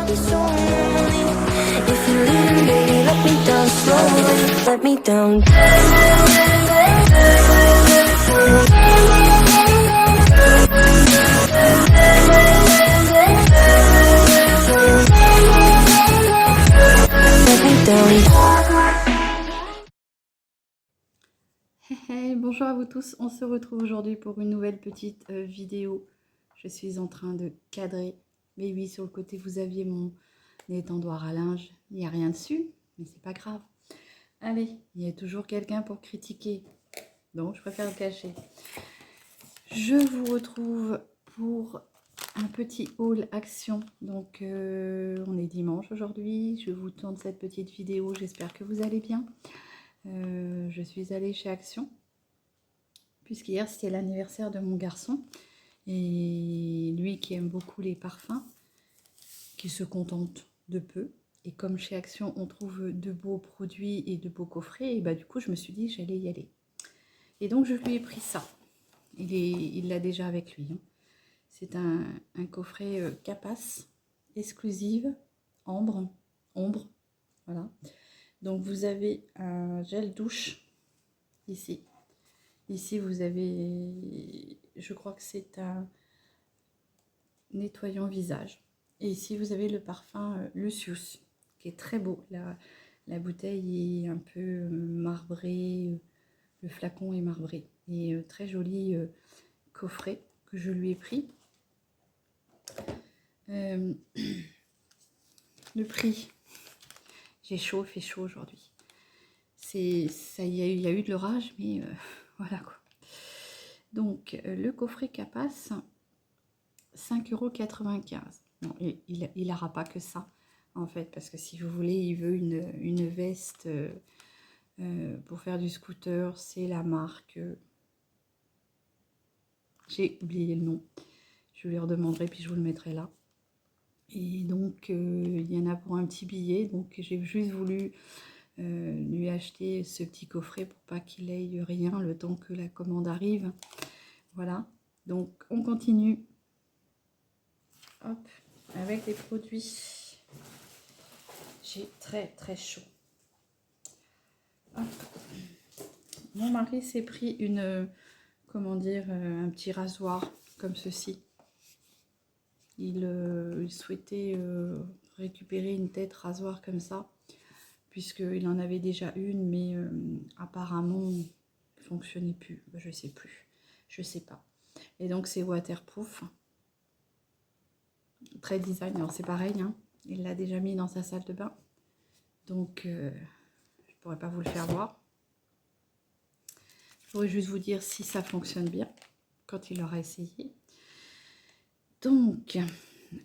be so lonely. If you're leaving, baby, let me down slowly. Let me down. Let me down. Hey, bonjour à vous tous, on se retrouve aujourd'hui pour une nouvelle petite vidéo. Je suis en train de cadrer. Mais oui, sur le côté vous aviez mon étendoir à linge. Il n'y a rien dessus, mais c'est pas grave. Allez, il y a toujours quelqu'un pour critiquer. Donc je préfère le cacher. Je vous retrouve pour un petit haul action. Donc on est dimanche aujourd'hui. Je vous tourne cette petite vidéo. J'espère que vous allez bien. Je suis allée chez Action, puisqu'hier c'était l'anniversaire de mon garçon, et lui qui aime beaucoup les parfums, qui se contente de peu, et comme chez Action on trouve de beaux produits et de beaux coffrets, et bah du coup je me suis dit j'allais y aller. Et donc je lui ai pris ça, il l'a déjà avec lui, hein. C'est un coffret Capas, exclusive, ombre, voilà. Donc vous avez un gel douche ici. Ici vous avez, je crois que c'est un nettoyant visage. Et ici vous avez le parfum Lucius, qui est très beau. La bouteille est un peu marbrée, le flacon est marbré. Et très joli coffret que je lui ai pris. Le prix, j'ai chaud, il fait chaud aujourd'hui. Il y a eu de l'orage, mais voilà quoi. Donc le coffret Capas, 5,95 €. Non, il n'aura pas que ça en fait, parce que si vous voulez, il veut une veste pour faire du scooter. C'est la marque, j'ai oublié le nom, je lui redemanderai puis je vous le mettrai là. Et donc il y en a pour un petit billet, donc j'ai juste voulu lui acheter ce petit coffret pour pas qu'il ait rien le temps que la commande arrive. Voilà, donc on continue. Hop, avec les produits. J'ai très très chaud. Hop. Mon mari s'est pris une, comment dire, un petit rasoir comme ceci. Il souhaitait récupérer une tête rasoir comme ça, puisqu'il en avait déjà une, mais apparemment ne fonctionnait plus. Je sais plus, je sais pas. Et donc c'est waterproof. Très design, alors c'est pareil, hein, il l'a déjà mis dans sa salle de bain, donc je ne pourrais pas vous le faire voir. Je pourrais juste vous dire si ça fonctionne bien quand il aura essayé. Donc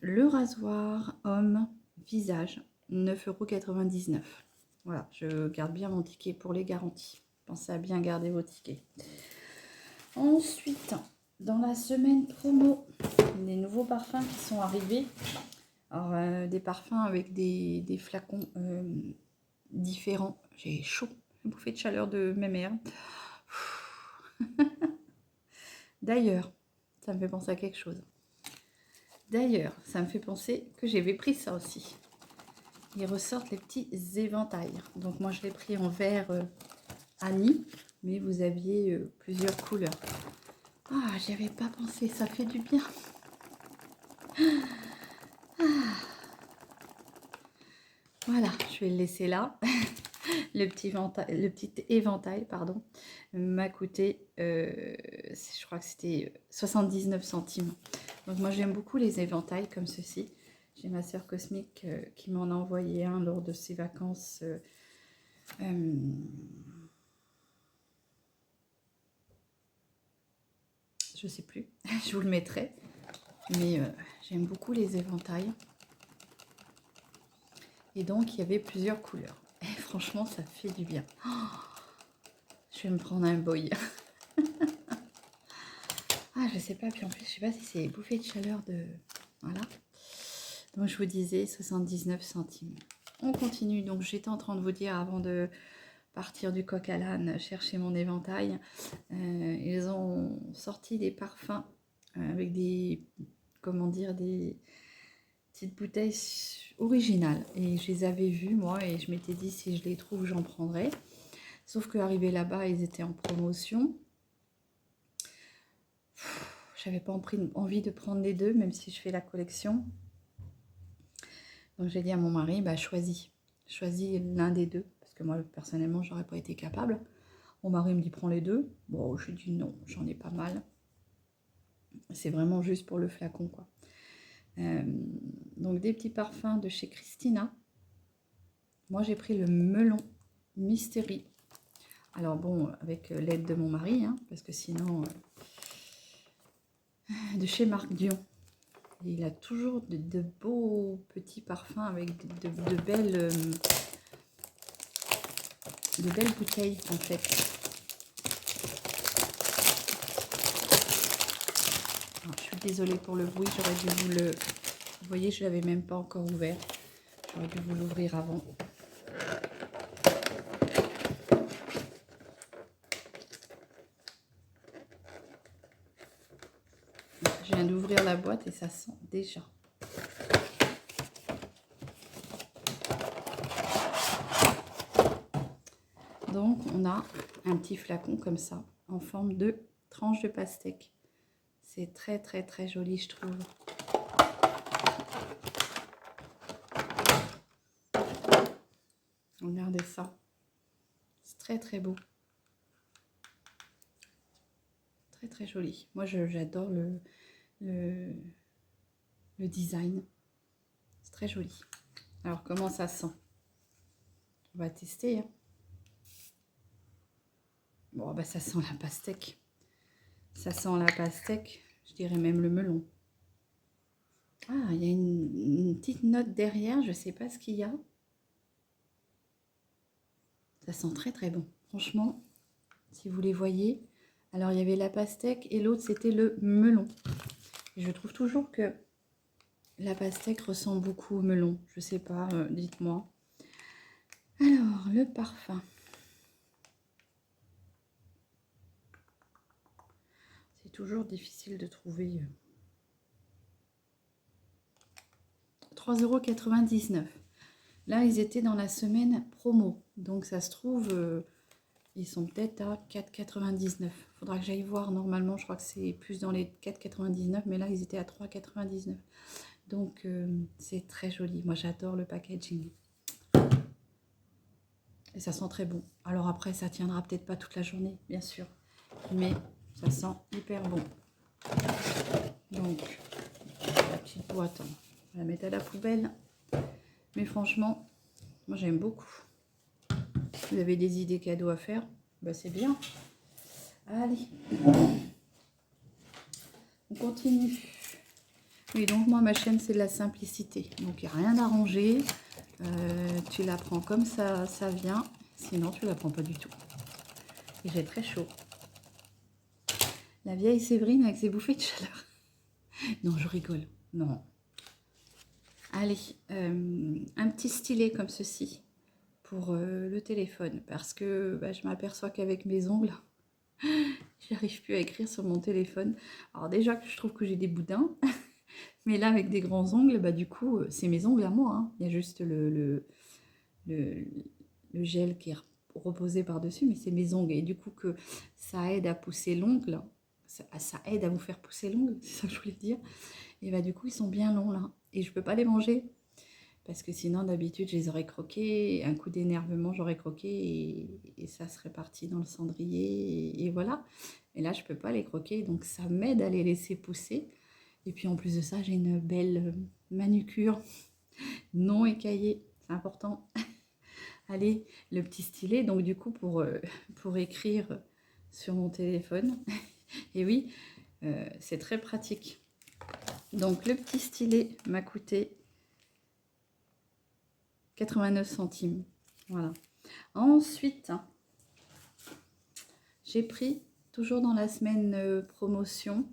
le rasoir homme visage, 9,99 €. Voilà, je garde bien mon ticket pour les garanties. Pensez à bien garder vos tickets. Ensuite, dans la semaine promo, des nouveaux parfums qui sont arrivés. Alors, des parfums avec des flacons différents. J'ai chaud, une bouffée de chaleur de mes mères. D'ailleurs, ça me fait penser à quelque chose. D'ailleurs, ça me fait penser que j'avais pris ça aussi. Ils ressortent les petits éventails. Donc moi, je l'ai pris en vert Annie, mais vous aviez plusieurs couleurs. Ah, j'y avais pas pensé, ça fait du bien. Voilà, je vais le laisser là. Le petit éventail, pardon, m'a coûté, je crois que c'était 79 centimes. Donc moi j'aime beaucoup les éventails comme ceci. J'ai ma sœur Cosmique qui m'en a envoyé un lors de ses vacances. Je sais plus, je vous le mettrai. Mais j'aime beaucoup les éventails. Et donc il y avait plusieurs couleurs. Et franchement ça fait du bien. Oh, je vais me prendre un boy. Ah, je sais pas, puis en plus, je sais pas si c'est bouffée de chaleur de... Voilà. Donc, je vous disais 79 centimes. On continue. Donc, j'étais en train de vous dire, avant de partir du coq à l'âne, chercher mon éventail, ils ont sorti des parfums avec des... Comment dire, des petites bouteilles originales. Et je les avais vus, moi, et je m'étais dit, si je les trouve, j'en prendrai. Sauf qu'arrivé là-bas, ils étaient en promotion. J'avais pas envie de prendre les deux, même si je fais la collection. Donc j'ai dit à mon mari, bah choisis l'un des deux. Parce que moi, personnellement, j'aurais pas été capable. Mon mari me dit, prends les deux. Bon, je lui dis non, j'en ai pas mal. C'est vraiment juste pour le flacon, quoi. Donc des petits parfums de chez Christina. Moi, j'ai pris le melon Mystery. Alors bon, avec l'aide de mon mari, hein, parce que sinon, de chez Marc Dion. Et il a toujours de beaux petits parfums avec de belles bouteilles, en fait. Alors, je suis désolée pour le bruit, j'aurais dû vous le... Vous voyez, je ne l'avais même pas encore ouvert. J'aurais dû vous l'ouvrir avant. Je viens d'ouvrir la boîte et ça sent déjà. Donc, on a un petit flacon comme ça, en forme de tranche de pastèque. C'est très, très, très joli, je trouve. Regardez ça. C'est très, très beau. Très, très joli. Moi, j'adore le design. C'est très joli. Alors, comment ça sent? On va tester. Hein. Bon, bah, ça sent la pastèque. Ça sent la pastèque. Je dirais même le melon. Ah, il y a une petite note derrière. Je ne sais pas ce qu'il y a. Ça sent très, très bon. Franchement, si vous les voyez. Alors, il y avait la pastèque et l'autre, c'était le melon. Et je trouve toujours que la pastèque ressemble beaucoup au melon. Je sais pas, dites-moi. Alors, le parfum. C'est toujours difficile de trouver. 3,99 €. Là, ils étaient dans la semaine promo. Donc, ça se trouve, ils sont peut-être à 4,99 €. Faudra que j'aille voir. Normalement, je crois que c'est plus dans les 4,99 €. Mais là, ils étaient à 3,99 €. Donc, c'est très joli. Moi, j'adore le packaging. Et ça sent très bon. Alors après, ça tiendra peut-être pas toute la journée, bien sûr. Mais ça sent hyper bon. Donc, la petite boîte, on va la mettre à la poubelle. Mais franchement, moi j'aime beaucoup. Vous avez des idées cadeaux à faire? Bah, c'est bien. Allez. On continue. Oui, donc moi, ma chaîne, c'est de la simplicité. Donc, il n'y a rien à ranger. Tu la prends comme ça vient. Sinon, tu la prends pas du tout. Et j'ai très chaud. La vieille Séverine avec ses bouffées de chaleur. Non, je rigole. Non. Allez, un petit stylet comme ceci pour le téléphone. Parce que bah, je m'aperçois qu'avec mes ongles, j'arrive plus à écrire sur mon téléphone. Alors déjà que je trouve que j'ai des boudins. Mais là, avec des grands ongles, bah, du coup, c'est mes ongles à moi. Hein. Il y a juste le gel qui est reposé par-dessus, mais c'est mes ongles. Et du coup, que ça aide à pousser l'ongle. Ça aide à vous faire pousser l'ongle, c'est ça que je voulais dire. Et bah, du coup, ils sont bien longs là. Et je peux pas les manger. Parce que sinon, d'habitude, je les aurais croqués. Un coup d'énervement, j'aurais croqué et ça serait parti dans le cendrier. Et voilà. Et là, je peux pas les croquer. Donc, ça m'aide à les laisser pousser. Et puis, en plus de ça, j'ai une belle manucure non écaillée. C'est important. Allez, le petit stylet. Donc, du coup, pour écrire sur mon téléphone. Et oui, c'est très pratique. Donc, le petit stylet m'a coûté 89 centimes. Voilà. Ensuite, j'ai pris, toujours dans la semaine promotion,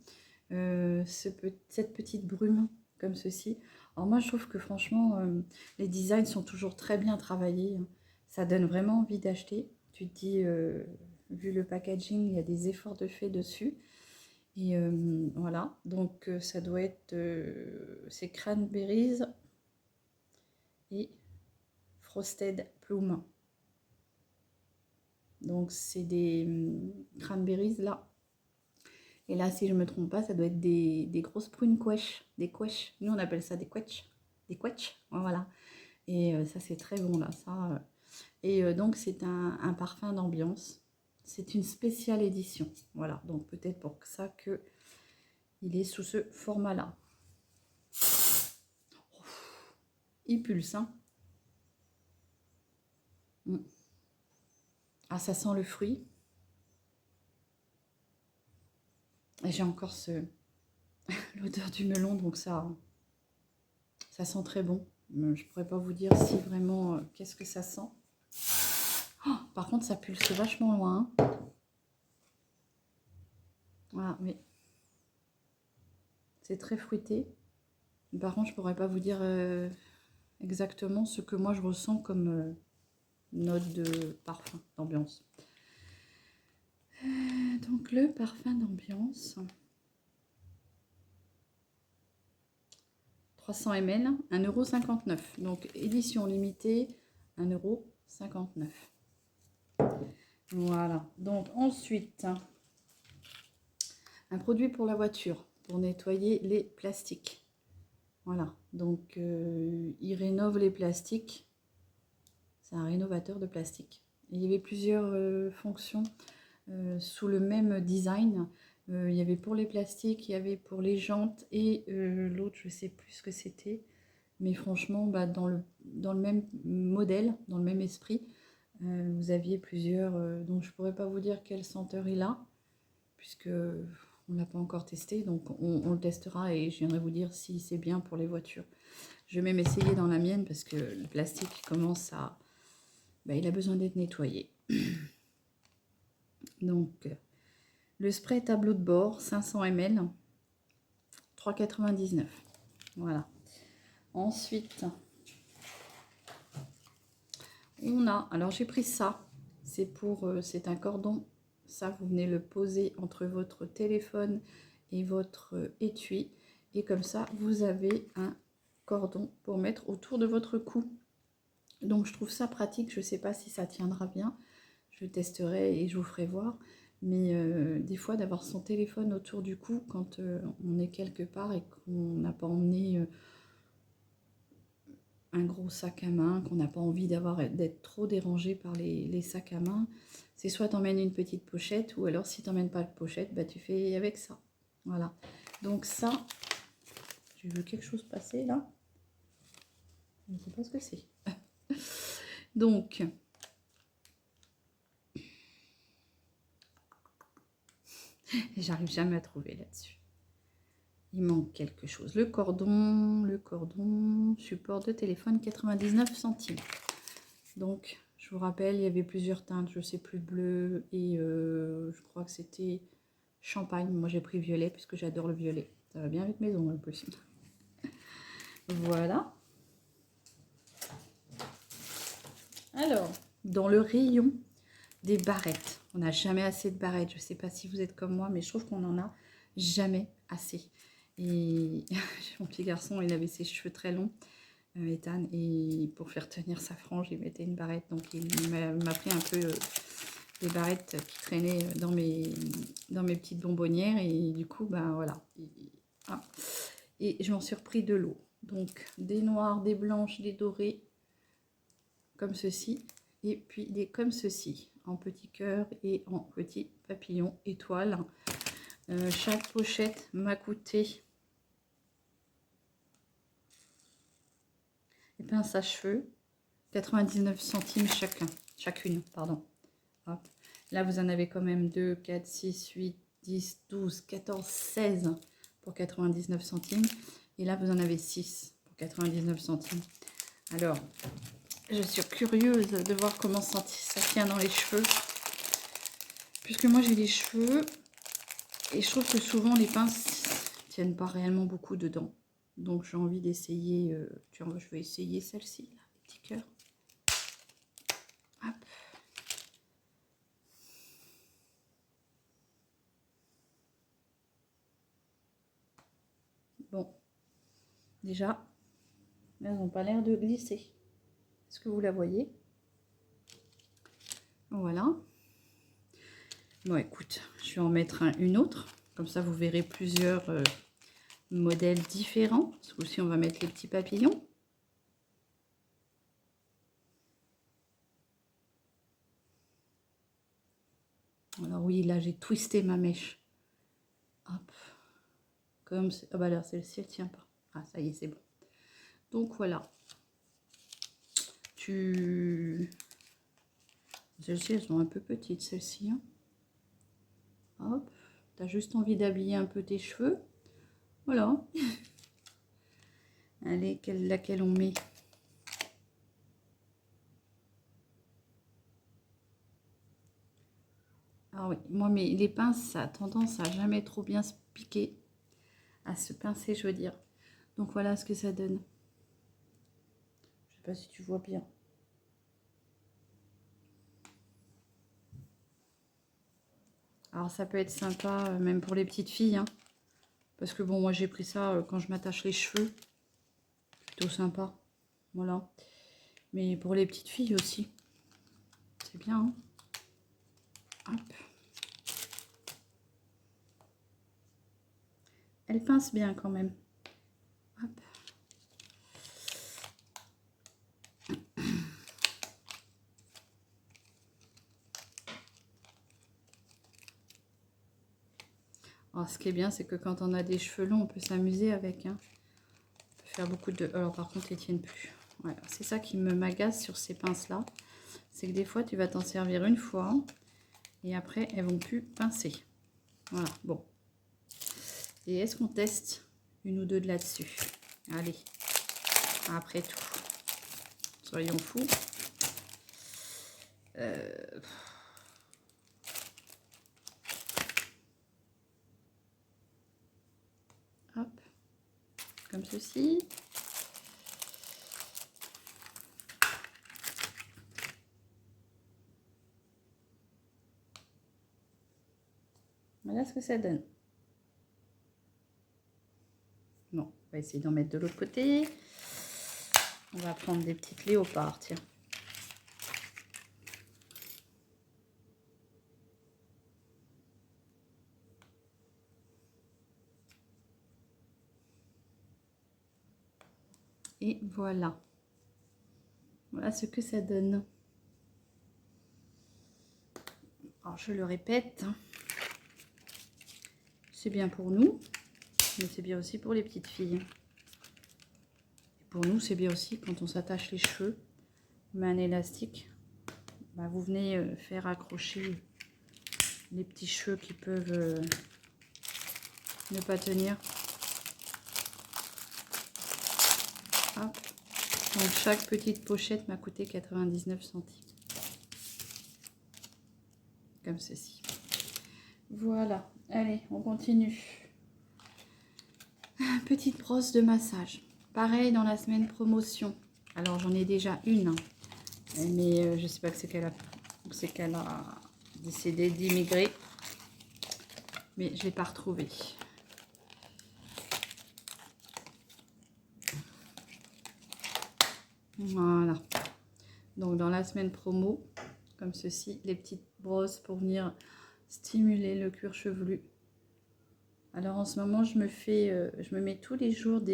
cette petite brume comme ceci. Alors moi, je trouve que franchement, les designs sont toujours très bien travaillés. Ça donne vraiment envie d'acheter. Tu te dis, vu le packaging, il y a des efforts de fait dessus. Et voilà, donc ça doit être, c'est cranberries et Frosted Plum. Donc c'est des cranberries là. Et là, si je me trompe pas, ça doit être des grosses prunes quèches. Des quèches. Nous, on appelle ça des quetch. Des quetch. Voilà. Et ça, c'est très bon là. Ça. Et donc, c'est un parfum d'ambiance. C'est une spéciale édition. Voilà. Donc, peut-être pour ça que il est sous ce format-là. Il pulse, hein. Ah, ça sent le fruit. Et j'ai encore l'odeur du melon, donc ça sent très bon. Je pourrais pas vous dire si vraiment qu'est-ce que ça sent. Oh, par contre, ça pulse vachement loin. Hein. Voilà, mais c'est très fruité. Par contre, je pourrais pas vous dire exactement ce que moi je ressens comme note de parfum d'ambiance. Donc le parfum d'ambiance, 300 ml, 1,59 €. Donc édition limitée, 1,59 €. Voilà. Donc ensuite, un produit pour la voiture, pour nettoyer les plastiques. Voilà. Donc il rénove les plastiques. C'est un rénovateur de plastique. Et il y avait plusieurs fonctions sous le même design. Il y avait pour les plastiques, il y avait pour les jantes et l'autre, je ne sais plus ce que c'était. Mais franchement, bah, dans le même modèle, dans le même esprit, vous aviez plusieurs. Donc je ne pourrais pas vous dire quelle senteur il a, puisque on ne l'a pas encore testé. Donc on le testera et je viendrai vous dire si c'est bien pour les voitures. Je vais même essayer dans la mienne parce que le plastique commence à... Bah, il a besoin d'être nettoyé. Donc, le spray tableau de bord, 500 ml, 3,99 €. Voilà. Ensuite, on a... Alors, j'ai pris ça. C'est un cordon. Ça, vous venez le poser entre votre téléphone et votre étui. Et comme ça, vous avez un cordon pour mettre autour de votre cou. Donc, je trouve ça pratique. Je ne sais pas si ça tiendra bien. Je testerai et je vous ferai voir. Mais des fois, d'avoir son téléphone autour du cou quand on est quelque part et qu'on n'a pas emmené un gros sac à main, qu'on n'a pas envie d'être trop dérangé par les sacs à main, c'est soit t'emmènes une petite pochette ou alors si t'emmènes pas de pochette, bah, tu fais avec ça. Voilà. Donc ça, j'ai vu quelque chose passer là. Je ne sais pas ce que c'est. Donc... J'arrive jamais à trouver là-dessus. Il manque quelque chose. Le cordon, support de téléphone, 99 centimes. Donc, je vous rappelle, il y avait plusieurs teintes, je sais plus, bleu et je crois que c'était champagne. Moi, j'ai pris violet puisque j'adore le violet. Ça va bien avec mes ongles en plus. Voilà. Alors, dans le rayon des barrettes, on n'a jamais assez de barrettes. Je ne sais pas si vous êtes comme moi, mais je trouve qu'on n'en a jamais assez. Et mon petit garçon, il avait ses cheveux très longs, Ethan, et pour faire tenir sa frange, il mettait une barrette. Donc il m'a pris un peu des barrettes qui traînaient dans mes petites bonbonnières. Et du coup, ben voilà. Et je m'en suis repris de l'eau. Donc des noires, des blanches, des dorées, comme ceci. Et puis des comme ceci, en petit cœur et en petit papillon étoile. Chaque pochette m'a coûté... Les pinces à cheveux, 99 centimes chacune, pardon. Hop. Là, vous en avez quand même 2, 4, 6, 8, 10, 12, 14, 16 pour 99 centimes. Et là, vous en avez 6 pour 99 centimes. Alors, je suis curieuse de voir comment ça tient dans les cheveux. Puisque moi, j'ai des cheveux et je trouve que souvent, les pinces ne tiennent pas réellement beaucoup dedans. Donc, j'ai envie d'essayer, je vais essayer celle-ci, là, les petits cœurs. Hop. Bon, déjà, elles n'ont pas l'air de glisser. Est-ce que vous la voyez? Voilà. Bon, écoute, je vais en mettre une autre. Comme ça, vous verrez plusieurs modèles différents. Ce coup-ci, on va mettre les petits papillons. Alors oui, là, j'ai twisté ma mèche. Hop. Comme ah bah là, celle-ci, elle tient pas. Ah, ça y est, c'est bon. Donc, voilà. Celles-ci, elles sont un peu petites, celles-ci. Hein. Hop. Tu as juste envie d'habiller un peu tes cheveux. Voilà. Allez, laquelle on met? Ah oui, moi, les pinces, ça a tendance à jamais trop bien se piquer. À se pincer, je veux dire. Donc, voilà ce que ça donne. Je sais pas si tu vois bien. Alors, ça peut être sympa, même pour les petites filles. Hein. Parce que, bon, moi, j'ai pris ça quand je m'attache les cheveux. Plutôt sympa. Voilà. Mais pour les petites filles aussi. C'est bien. Hein. Hop. Elle pince bien quand même. Hop. Alors, ce qui est bien, c'est que quand on a des cheveux longs, on peut s'amuser avec. Hein. On peut faire beaucoup de... Alors, par contre, ils ne tiennent plus. Voilà. C'est ça qui m'agace sur ces pinces-là. C'est que des fois, tu vas t'en servir une fois. Et après, elles vont plus pincer. Voilà, bon. Et est-ce qu'on teste une ou deux de là-dessus? Allez, après tout. Soyons fous. Hop, comme ceci. Voilà ce que ça donne. Bon, on va essayer d'en mettre de l'autre côté. On va prendre des petites léopards, tiens. Et voilà. Voilà ce que ça donne. Alors, je le répète. C'est bien pour nous, mais c'est bien aussi pour les petites filles. Et pour nous, c'est bien aussi quand on s'attache les cheveux. On met un élastique. Bah, vous venez faire accrocher les petits cheveux qui peuvent ne pas tenir. Hop. Donc chaque petite pochette m'a coûté 99 centimes. Comme ceci. Voilà. Allez, on continue. Petite brosse de massage. Pareil dans la semaine promotion. Alors j'en ai déjà une. Hein. Mais je sais pas que c'est qu'elle a décidé d'immigrer. Mais je l'ai pas retrouvée. Voilà. Donc dans la semaine promo, comme ceci, les petites brosses pour venir stimuler le cuir chevelu. Alors en ce moment, je me mets tous les jours de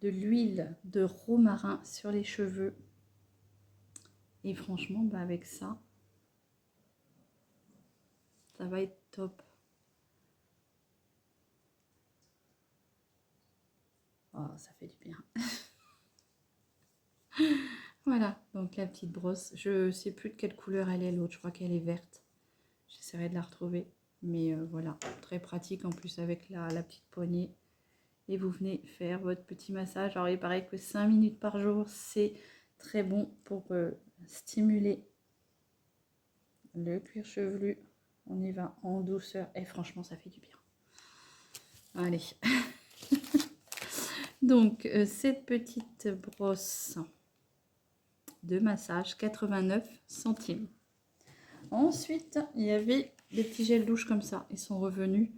l'huile de romarin sur les cheveux. Et franchement, bah avec ça va être top. Oh, ça fait du bien. Voilà, donc la petite brosse. Je sais plus de quelle couleur elle est l'autre. Je crois qu'elle est verte. J'essaierai de la retrouver. Mais voilà, très pratique en plus avec la petite poignée. Et vous venez faire votre petit massage. Alors il paraît que 5 minutes par jour, c'est très bon pour stimuler le cuir chevelu. On y va en douceur. Et franchement, ça fait du bien. Allez. Donc, cette petite brosse de massage, 89 centimes. Ensuite, il y avait des petits gels douche comme ça. Ils sont revenus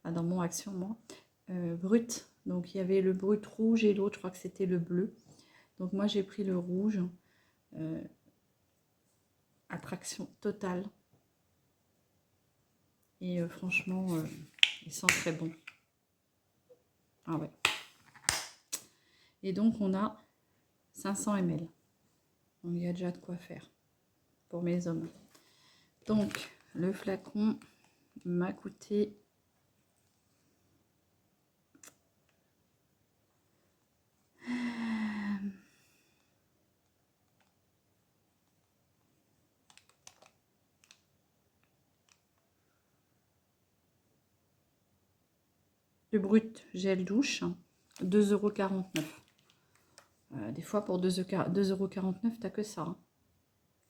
dans mon action, moi, brut. Donc, il y avait le brut rouge et l'autre, je crois que c'était le bleu. Donc moi j'ai pris le rouge, attraction totale. Et franchement, il sent très bon. Ah ouais. Et donc on a 500 ml. Donc il y a déjà de quoi faire pour mes hommes. Donc le flacon m'a coûté le brut gel douche, 2,49 €. Des fois, pour 2,49 €, t'as que ça. Hein.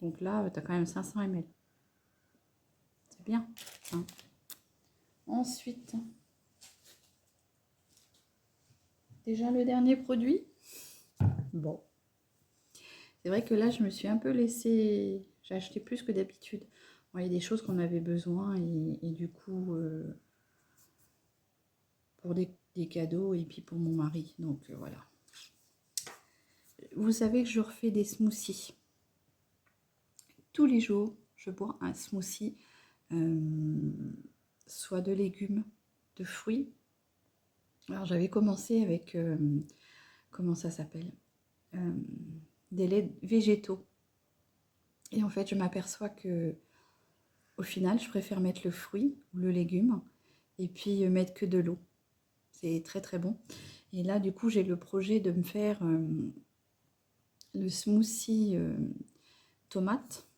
Donc là, tu as quand même 500 ml. C'est bien. Hein. Ensuite, déjà le dernier produit. Bon. C'est vrai que là, je me suis un peu laissée... J'ai acheté plus que d'habitude. Bon, il y a des choses qu'on avait besoin et du coup... pour des cadeaux et puis pour mon mari. Donc voilà. Vous savez que je refais des smoothies. Tous les jours, je bois un smoothie, soit de légumes, de fruits. Alors j'avais commencé avec, comment ça s'appelle, des laits végétaux. Et en fait, je m'aperçois que au final, je préfère mettre le fruit ou le légume et puis mettre que de l'eau. C'est très très bon. Et là, du coup, j'ai le projet de me faire le smoothie tomate.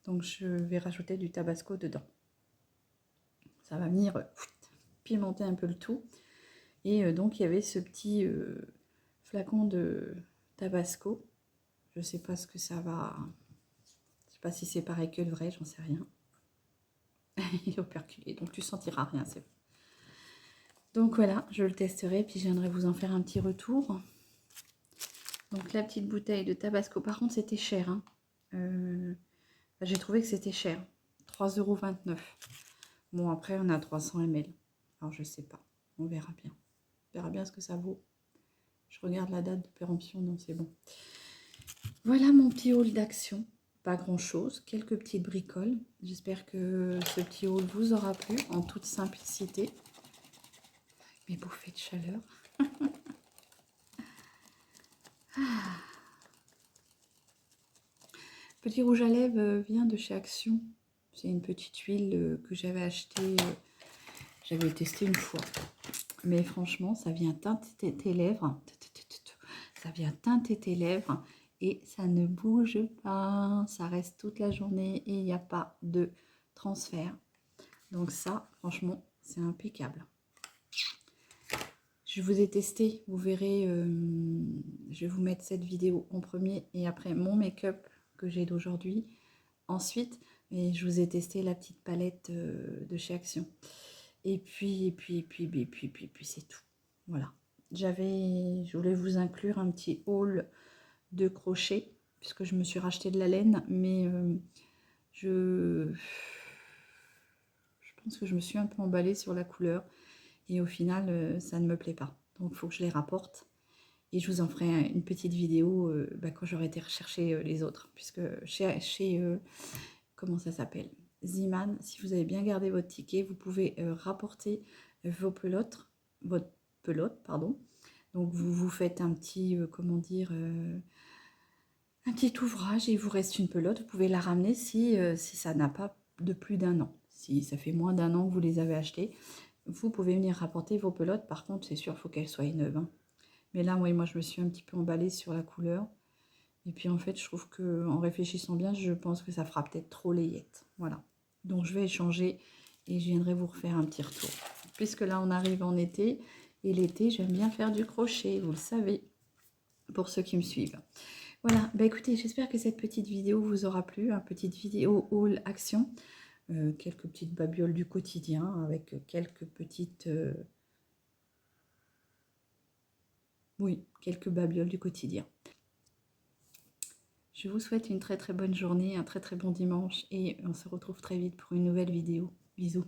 Donc, je vais rajouter du tabasco dedans. Ça va venir pimenter un peu le tout. Et donc, il y avait ce petit flacon de tabasco. Je ne sais pas ce que ça va... Je ne sais pas si c'est pareil que le vrai, j'en sais rien. Il est operculé, donc tu sentiras rien, c'est bon. Donc voilà, je le testerai, puis je viendrai vous en faire un petit retour. Donc la petite bouteille de tabasco, par contre c'était cher. Hein. J'ai trouvé que c'était cher, 3,29 €. Bon, après on a 300 ml. Alors je sais pas, on verra bien. On verra bien ce que ça vaut. Je regarde la date de péremption, non c'est bon. Voilà mon petit haul d'action. Pas grand chose, quelques petites bricoles. J'espère que ce petit haul vous aura plu en toute simplicité. Mes bouffées de chaleur. Petit rouge à lèvres vient de chez Action. C'est une petite huile que j'avais achetée, j'avais testé une fois. Mais franchement, ça vient teinter tes lèvres. Ça vient teinter tes lèvres et ça ne bouge pas. Ça reste toute la journée et il n'y a pas de transfert. Donc ça, franchement, c'est impeccable. Je vous ai testé, vous verrez, je vais vous mettre cette vidéo en premier et après mon make-up que j'ai d'aujourd'hui. Ensuite, et je vous ai testé la petite palette de chez Action. Et puis c'est tout. Voilà. Je voulais vous inclure un petit haul de crochet, puisque je me suis racheté de la laine, mais je pense que je me suis un peu emballée sur la couleur. Et au final, ça ne me plaît pas. Donc, il faut que je les rapporte. Et je vous en ferai une petite vidéo quand j'aurai été rechercher les autres. Puisque chez comment ça s'appelle, Ziman, si vous avez bien gardé votre ticket, vous pouvez rapporter votre pelote, pardon. Donc, vous faites un petit, comment dire, un petit ouvrage et il vous reste une pelote. Vous pouvez la ramener si ça n'a pas de plus d'1 an. Si ça fait moins d'1 an que vous les avez achetées, vous pouvez venir rapporter vos pelotes. Par contre, c'est sûr, il faut qu'elles soient neuves. Hein. Mais là, oui, moi, je me suis un petit peu emballée sur la couleur. Et puis, en fait, je trouve qu'en réfléchissant bien, je pense que ça fera peut-être trop layette. Voilà. Donc, je vais échanger et je viendrai vous refaire un petit retour. Puisque là, on arrive en été. Et l'été, j'aime bien faire du crochet, vous le savez, pour ceux qui me suivent. Voilà, bah écoutez, j'espère que cette petite vidéo vous aura plu. Une petite vidéo haul action. Quelques petites babioles du quotidien avec quelques petites... oui, quelques babioles du quotidien. Je vous souhaite une très très bonne journée, un très très bon dimanche et on se retrouve très vite pour une nouvelle vidéo. Bisous.